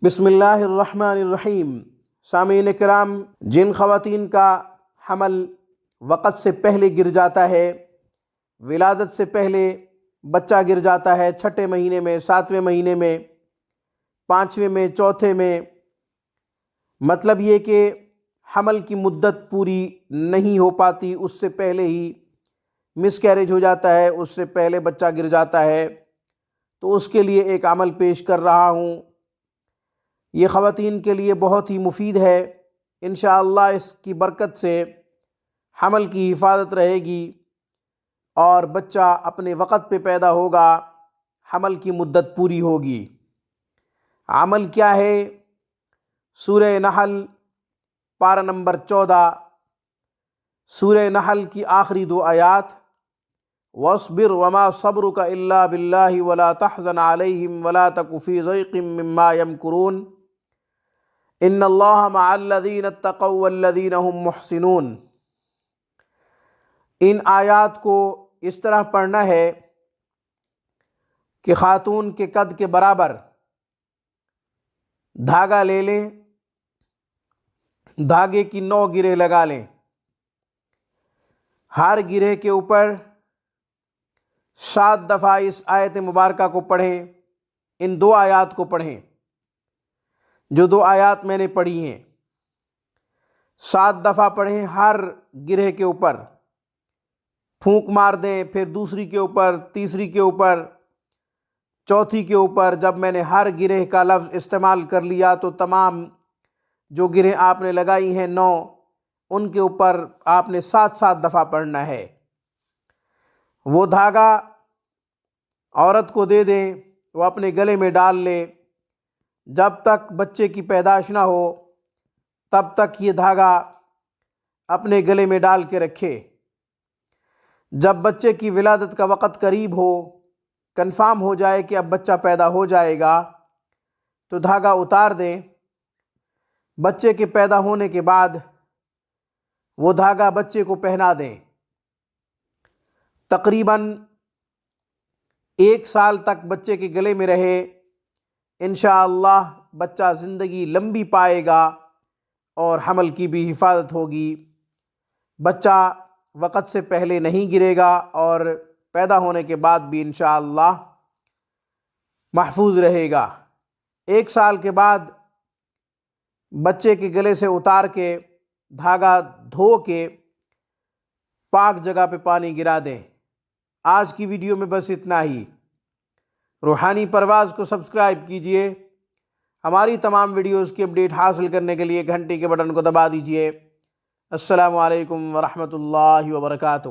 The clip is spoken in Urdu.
بسم اللہ الرحمن الرحیم۔ سامعین کرام، جن خواتین کا حمل وقت سے پہلے گر جاتا ہے، ولادت سے پہلے بچہ گر جاتا ہے، 6 مہینے میں، 7ویں مہینے میں، 5ویں میں، 4تھے میں، مطلب یہ کہ حمل کی مدت پوری نہیں ہو پاتی، اس سے پہلے ہی مس کیریج ہو جاتا ہے، اس سے پہلے بچہ گر جاتا ہے، تو اس کے لیے ایک عمل پیش کر رہا ہوں۔ یہ خواتین کے لیے بہت ہی مفید ہے۔ انشاءاللہ اس کی برکت سے حمل کی حفاظت رہے گی اور بچہ اپنے وقت پہ پیدا ہوگا، حمل کی مدت پوری ہوگی۔ عمل کیا ہے؟ سورہ نحل پارہ نمبر 14، سورہ نحل کی آخری 2 آیات، وَاصْبِرْ وَمَا صَبْرُكَ إِلَّا بِاللَّهِ وَلَا تَحْزَنْ عَلَيْهِمْ وَلَا تَكُ فِي ضَيْقٍ مِّمَّا يَمْكُرُونَ إِنَّ اللَّهَ مَعَ الَّذِينَ اتَّقَوْا وَالَّذِينَ هُمْ مُحْسِنُونَ۔ ان آیات کو اس طرح پڑھنا ہے کہ خاتون کے قد کے برابر دھاگا لے لیں، دھاگے کی 9 گرہ لگا لیں، ہر گرہ کے اوپر 7 دفعہ اس آیت مبارکہ کو پڑھیں، ان 2 آیات کو پڑھیں جو 2 آیات میں نے پڑھی ہیں، 7 دفعہ پڑھیں، ہر گرہ کے اوپر پھونک مار دیں، پھر دوسری کے اوپر، تیسری کے اوپر، چوتھی کے اوپر۔ جب میں نے ہر گرہ کا لفظ استعمال کر لیا تو تمام جو گرہ آپ نے لگائی ہیں 9، ان کے اوپر آپ نے 7 دفعہ پڑھنا ہے۔ وہ دھاگا عورت کو دے دیں، وہ اپنے گلے میں ڈال لے، جب تک بچے کی پیدائش نہ ہو تب تک یہ دھاگا اپنے گلے میں ڈال کے رکھے۔ جب بچے کی ولادت کا وقت قریب ہو، کنفرم ہو جائے کہ اب بچہ پیدا ہو جائے گا، تو دھاگا اتار دیں۔ بچے کے پیدا ہونے کے بعد وہ دھاگا بچے کو پہنا دیں۔ تقریباً 1 سال تک بچے کے گلے میں رہے، انشاءاللہ بچہ زندگی لمبی پائے گا اور حمل کی بھی حفاظت ہوگی۔ بچہ وقت سے پہلے نہیں گرے گا اور پیدا ہونے کے بعد بھی انشاءاللہ محفوظ رہے گا۔ 1 سال کے بعد بچے کے گلے سے اتار کے دھاگا دھو کے پاک جگہ پہ پانی گرا دیں۔ آج کی ویڈیو میں بس اتنا ہی۔ روحانی پرواز کو سبسکرائب کیجئے۔ ہماری تمام ویڈیوز کی اپڈیٹ حاصل کرنے کے لیے گھنٹی کے بٹن کو دبا دیجئے۔ السلام علیکم ورحمۃ اللہ وبرکاتہ۔